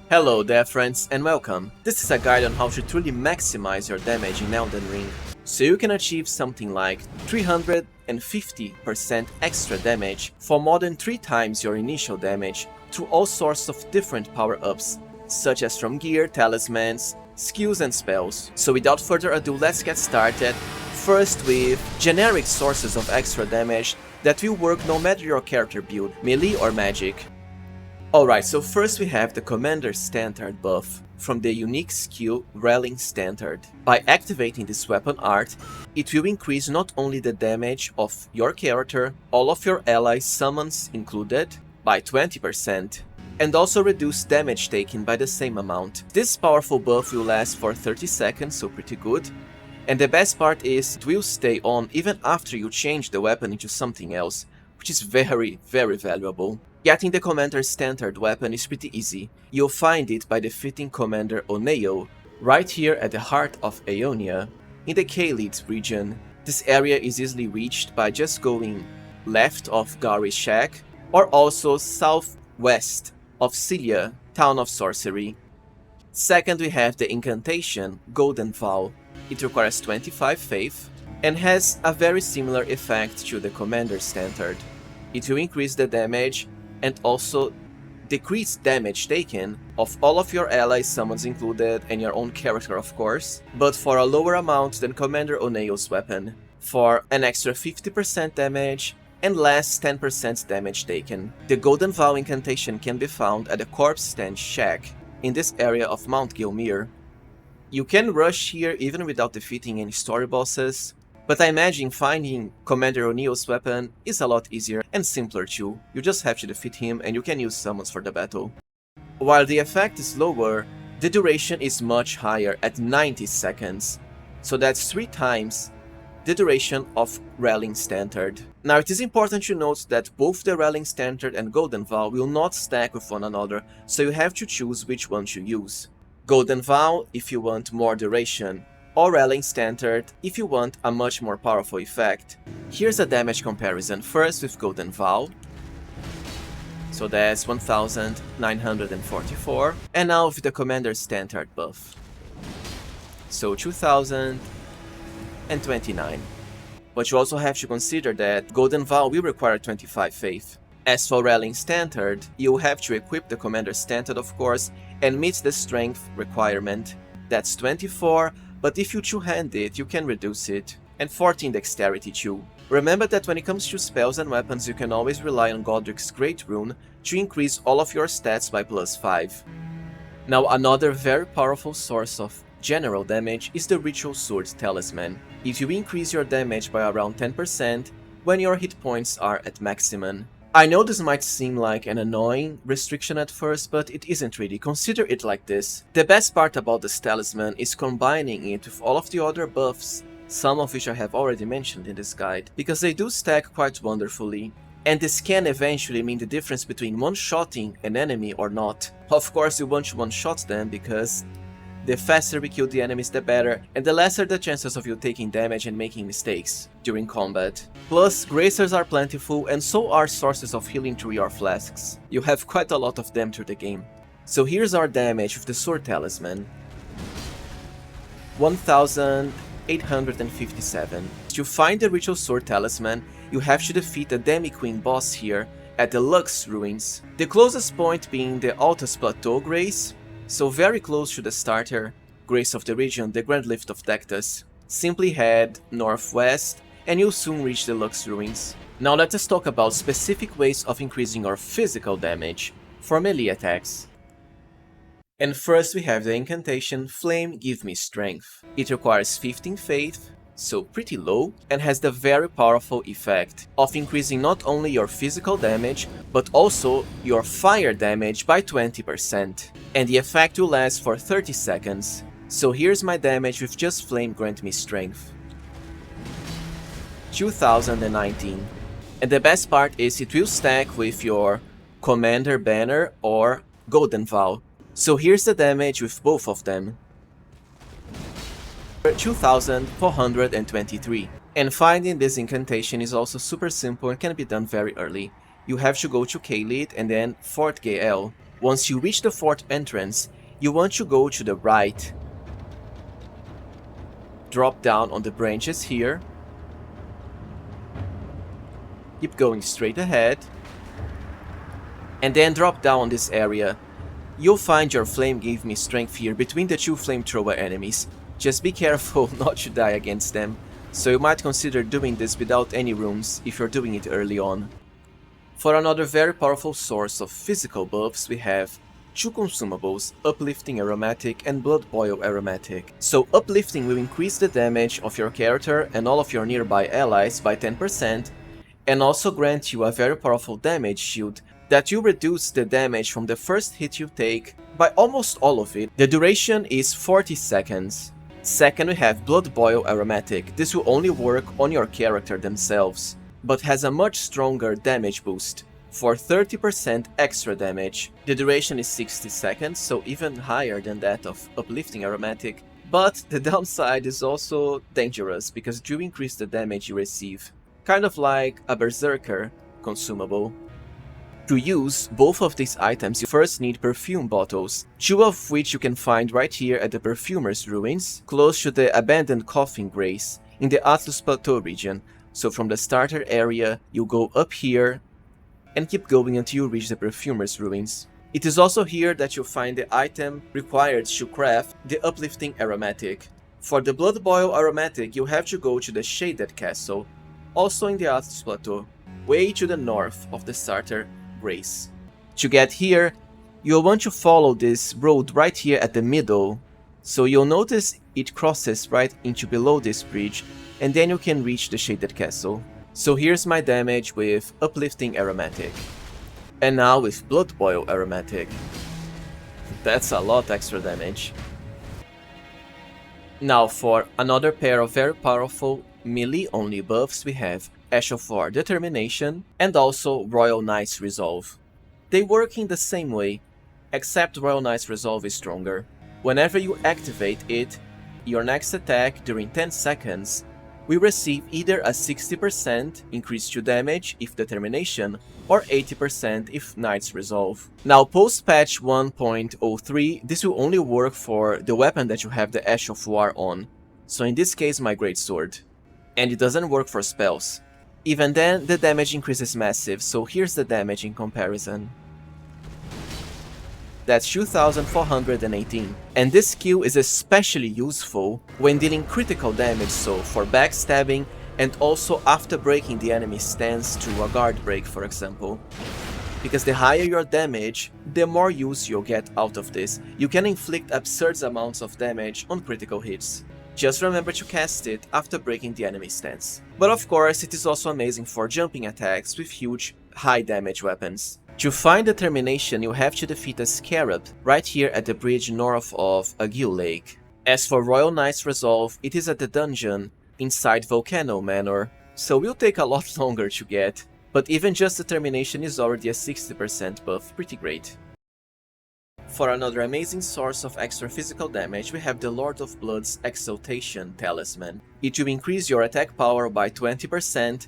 Hello there friends and welcome. This is a guide on how to truly maximize your damage in Elden Ring, so you can achieve something like 350% extra damage for more than 3 times your initial damage through all sorts of different power-ups, such as from gear, talismans, skills and spells. So without further ado, let's get started. First with generic sources of extra damage that will work no matter your character build, melee or magic. Alright, so first we have the Commander Standard buff from the unique skill Rallying Standard. By activating this weapon art, it will increase not only the damage of your character, all of your allies, summons included, by 20%, and also reduce damage taken by the same amount. This powerful buff will last for 30 seconds, so pretty good. And the best part is, it will stay on even after you change the weapon into something else, which is very valuable. Getting the Commander Standard weapon is pretty easy. You'll find it by defeating Commander Oneo, right here at the heart of Aeonia, in the Caelid region. This area is easily reached by just going left of Gary's shack, or also southwest of Cilia, town of Sorcery. Second, we have the Incantation, Golden Vow. It requires 25 faith, and has a very similar effect to the Commander Standard. It will increase the damage and also decrease damage taken of all of your allies, summons included, and your own character of course, but for a lower amount than Commander Oneo's weapon, for an extra 50% damage and less 10% damage taken. The Golden Vow incantation can be found at the Corpse Stand Shack in this area of Mount Gilmere. You can rush here even without defeating any story bosses, but I imagine finding Commander Oneo's weapon is a lot easier and simpler too. You just have to defeat him and you can use summons for the battle. While the effect is lower, the duration is much higher at 90 seconds, so that's 3 times the duration of Rallying Standard. Now it is important to note that both the Rallying Standard and Golden Vow will not stack with one another, so you have to choose which one to use. Golden Vow if you want more duration, or Rallying Standard if you want a much more powerful effect. Here's a damage comparison, first with Golden Vow, so that's 1944, and now with the Commander Standard buff, so 2029. But you also have to consider that Golden Vow will require 25 faith. As for Rallying Standard, you'll have to equip the Commander Standard of course, and meet the strength requirement, that's 24, but if you two-hand it, you can reduce it, and 14 dexterity too. Remember that when it comes to spells and weapons, you can always rely on Godric's Great Rune to increase all of your stats by +5. Now another very powerful source of general damage is the Ritual Sword Talisman. It will increase your damage by around 10% when your hit points are at maximum. I know this might seem like an annoying restriction at first, but it isn't really. Consider it like this. The best part about this talisman is combining it with all of the other buffs, some of which I have already mentioned in this guide, because they do stack quite wonderfully. And this can eventually mean the difference between one-shotting an enemy or not. Of course you want to one-shot them because the faster we kill the enemies the better, and the lesser the chances of you taking damage and making mistakes during combat. Plus, gracers are plentiful and so are sources of healing through your flasks. You have quite a lot of them through the game. So here's our damage with the Sword Talisman. 1857. To find the Ritual Sword Talisman, you have to defeat the Demi-Queen boss here at the Lux Ruins. The closest point being the Altus Plateau Grace, so very close to the starter Grace of the region, the Grand Lift of Dectus. Simply head northwest and you'll soon reach the Lux Ruins. Now let us talk about specific ways of increasing our physical damage for melee attacks. And first we have the incantation Flame Give Me Strength. It requires 15 faith, so pretty low, and has the very powerful effect of increasing not only your physical damage, but also your fire damage by 20. And the effect will last for 30 seconds. So here's my damage with just Flame Grant Me Strength. 2019. And the best part is it will stack with your Commander Banner or Golden Vow. So here's the damage with both of them. 2423. And finding this incantation is also super simple and can be done very early. You have to go to Caelid and then Fort Gael. Once you reach the 4th entrance, you want to go to the right. Drop down on the branches here. Keep going straight ahead. And then drop down on this area. You'll find your flame gave me strength here between the 2 flamethrower enemies. Just be careful not to die against them, so you might consider doing this without any runes if you're doing it early on. For another very powerful source of physical buffs we have 2 consumables, Uplifting Aromatic and Blood Boil Aromatic. So Uplifting will increase the damage of your character and all of your nearby allies by 10%, and also grant you a very powerful damage shield that will reduce the damage from the first hit you take by almost all of it. The duration is 40 seconds. Second, we have Blood Boil Aromatic. This will only work on your character themselves, but has a much stronger damage boost for 30% extra damage. The duration is 60 seconds, so even higher than that of Uplifting Aromatic, but the downside is also dangerous because it will increase the damage you receive, kind of like a Berserker consumable. To use both of these items, you first need perfume bottles, 2 of which you can find right here at the Perfumer's Ruins, close to the Abandoned Coffin Grace, in the Atlas Plateau region. So from the starter area, you go up here, and keep going until you reach the Perfumer's Ruins. It is also here that you'll find the item required to craft the Uplifting Aromatic. For the Blood Boil Aromatic, you have to go to the Shaded Castle, also in the Atlas Plateau, way to the north of the starter Grace. To get here, you'll want to follow this road right here at the middle, so you'll notice it crosses right into below this bridge, and then you can reach the Shaded Castle. So here's my damage with Uplifting Aromatic. And now with Blood Boil Aromatic. That's a lot extra damage. Now for another pair of very powerful melee only buffs, we have Ash of War Determination and also Royal Knight's Resolve. They work in the same way, except Royal Knight's Resolve is stronger. Whenever you activate it, your next attack during 10 seconds will receive either a 60% increase to damage if Determination, or 80% if Knight's Resolve. Now post patch 1.03, this will only work for the weapon that you have the Ash of War on, so in this case my Greatsword. And it doesn't work for spells. Even then, the damage increase is massive, so here's the damage in comparison. That's 2418, and this skill is especially useful when dealing critical damage, so for backstabbing and also after breaking the enemy's stance to a guard break, for example. Because the higher your damage, the more use you'll get out of this. You can inflict absurd amounts of damage on critical hits. Just remember to cast it after breaking the enemy's stance. But of course, it is also amazing for jumping attacks with huge, high damage weapons. To find Determination, you have to defeat a Scarab right here at the bridge north of Aguil Lake. As for Royal Knight's Resolve, it is at the dungeon inside Volcano Manor, so will take a lot longer to get. But even just Determination is already a 60% buff, pretty great. For another amazing source of extra physical damage, we have the Lord of Blood's Exaltation Talisman. It will increase your attack power by 20%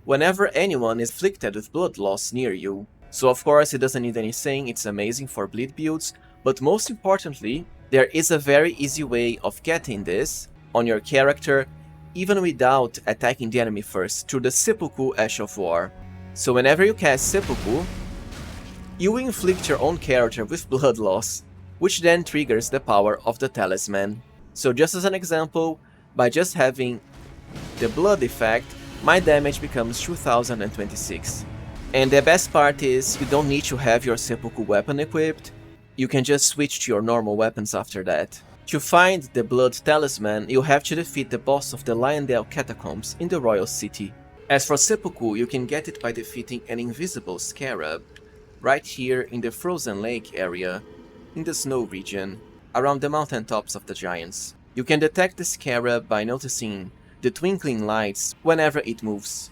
whenever anyone is afflicted with blood loss near you. So of course it doesn't need any saying, it's amazing for bleed builds, but most importantly, there is a very easy way of getting this on your character even without attacking the enemy first, through the Seppuku Ash of War. So whenever you cast Seppuku, you will inflict your own character with blood loss, which then triggers the power of the Talisman. So just as an example, by just having the blood effect, my damage becomes 2026. And the best part is, you don't need to have your Seppuku weapon equipped, you can just switch to your normal weapons after that. To find the Blood Talisman, you have to defeat the boss of the Lionel Catacombs in the Royal City. As for Seppuku, you can get it by defeating an invisible Scarab, right here in the Frozen Lake area, in the snow region, around the mountaintops of the Giants. You can detect the Scarab by noticing the twinkling lights whenever it moves.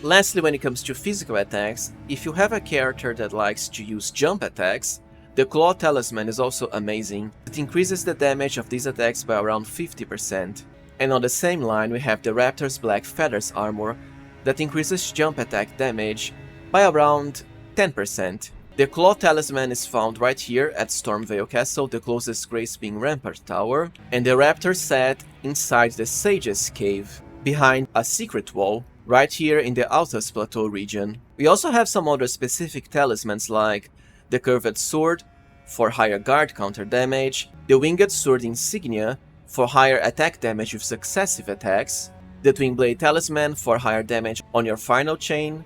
Lastly, when it comes to physical attacks, if you have a character that likes to use jump attacks, the Claw Talisman is also amazing. It increases the damage of these attacks by around 50%. And on the same line we have the Raptor's Black Feathers armor that increases jump attack damage by around 10%. The Claw Talisman is found right here at Stormveil Castle, the closest grace being Rampart Tower, and the Raptor set inside the Sage's Cave, behind a secret wall, right here in the Altus Plateau region. We also have some other specific talismans like the Curved Sword for higher guard counter damage, the Winged Sword Insignia for higher attack damage with successive attacks, the Twin Blade Talisman for higher damage on your final chain,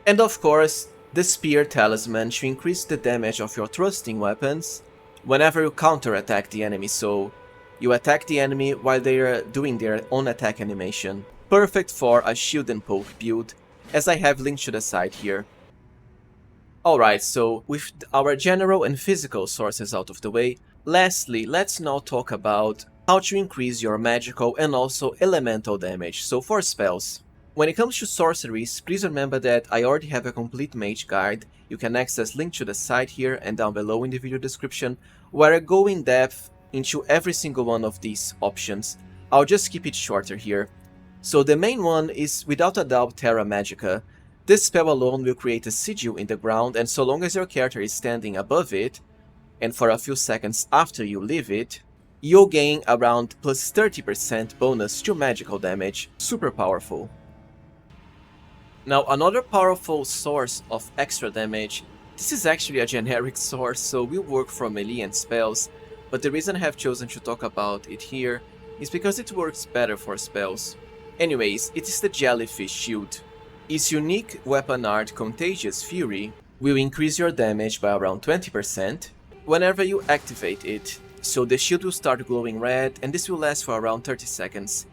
and of course, the Spear Talisman to increase the damage of your thrusting weapons whenever you counter-attack the enemy, so you attack the enemy while they are doing their own attack animation. Perfect for a shield and poke build, as I have linked to the side here. Alright, so with our general and physical sources out of the way, lastly, let's now talk about how to increase your magical and also elemental damage. So for spells, when it comes to sorceries, please remember that I already have a complete mage guide. You can access link to the site here and down below in the video description, where I go in depth into every single one of these options. I'll just keep it shorter here. So the main one is without a doubt Terra Magica. This spell alone will create a sigil in the ground, and so long as your character is standing above it, and for a few seconds after you leave it, you'll gain around plus 30% bonus to magical damage. Super powerful. Now another powerful source of extra damage, this is actually a generic source, so will work for melee and spells, but the reason I have chosen to talk about it here is because it works better for spells. Anyways, it is the Jellyfish Shield. Its unique weapon art Contagious Fury will increase your damage by around 20% whenever you activate it, so the shield will start glowing red and this will last for around 30 seconds.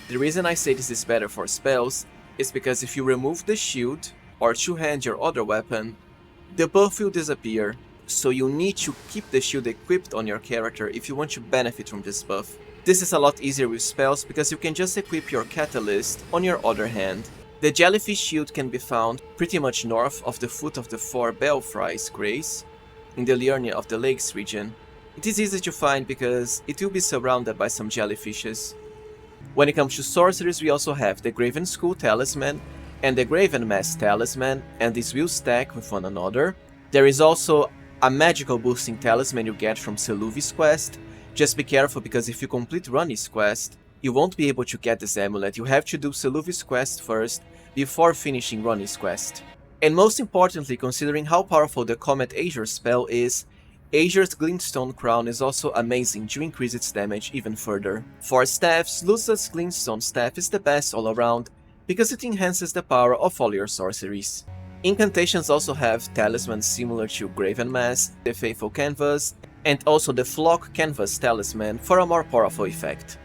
The reason I say this is better for spells is because if you remove the shield or two-hand your other weapon, the buff will disappear, so you need to keep the shield equipped on your character if you want to benefit from this buff. This is a lot easier with spells because you can just equip your Catalyst on your other hand. The Jellyfish Shield can be found pretty much north of the foot of the 4 Belfry's Grace, in the Liurnia of the Lakes region. It is easy to find because it will be surrounded by some jellyfishes. When it comes to sorceries, we also have the Graven Skull Talisman and the Graven Mask Talisman, and these will stack with one another. There is also a magical boosting talisman you get from Seluvi's quest. Just be careful because if you complete Ronnie's quest, you won't be able to get this amulet. You have to do Seluvi's quest first before finishing Ronnie's quest. And most importantly, considering how powerful the Comet Azure spell is, Azure's Glintstone Crown is also amazing to increase its damage even further. For staffs, Lusa's Glintstone Staff is the best all around because it enhances the power of all your sorceries. Incantations also have talismans similar to Graven Mask, the Faithful Canvas, and also the Flock Canvas Talisman for a more powerful effect.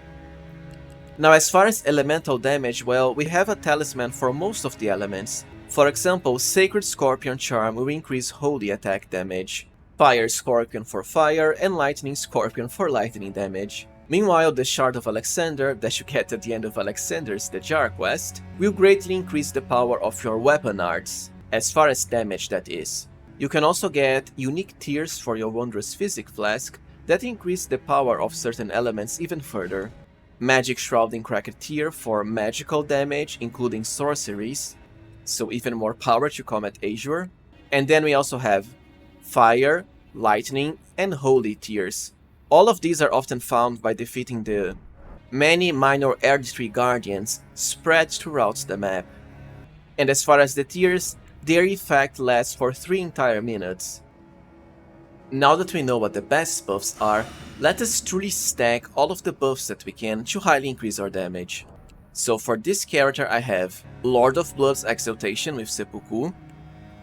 Now as far as elemental damage, well, we have a talisman for most of the elements. For example, Sacred Scorpion Charm will increase holy attack damage, Fire Scorpion for fire, and Lightning Scorpion for lightning damage. Meanwhile, the Shard of Alexander, that you get at the end of Alexander's The Jar quest, will greatly increase the power of your weapon arts, as far as damage that is. You can also get unique tiers for your Wondrous Physic Flask that increase the power of certain elements even further. Magic Shrouding Cracked tier for magical damage, including sorceries, so even more power to Comet Azure. And then we also have Fire, Lightning, and Holy tiers. All of these are often found by defeating the many minor Erdtree Guardians spread throughout the map. And as far as the tiers, their effect lasts for 3 entire minutes. Now that we know what the best buffs are, let us truly stack all of the buffs that we can to highly increase our damage. So for this character I have Lord of Blood's Exaltation with Seppuku,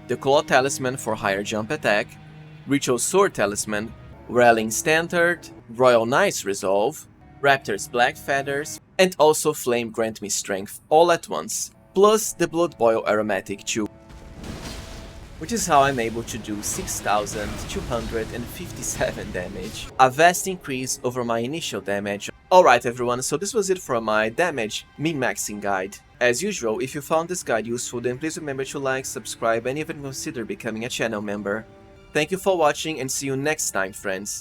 the Claw Talisman for higher jump attack, Ritual Sword Talisman, Rallying Standard, Royal Knight's Resolve, Raptor's Black Feathers, and also Flame Grant Me Strength all at once, plus the Blood Boil Aromatic too. Which is how I'm able to do 6,257 damage, a vast increase over my initial damage. Alright everyone, so this was it for my damage min-maxing guide. As usual, if you found this guide useful, then please remember to like, subscribe, and even consider becoming a channel member. Thank you for watching and see you next time, friends.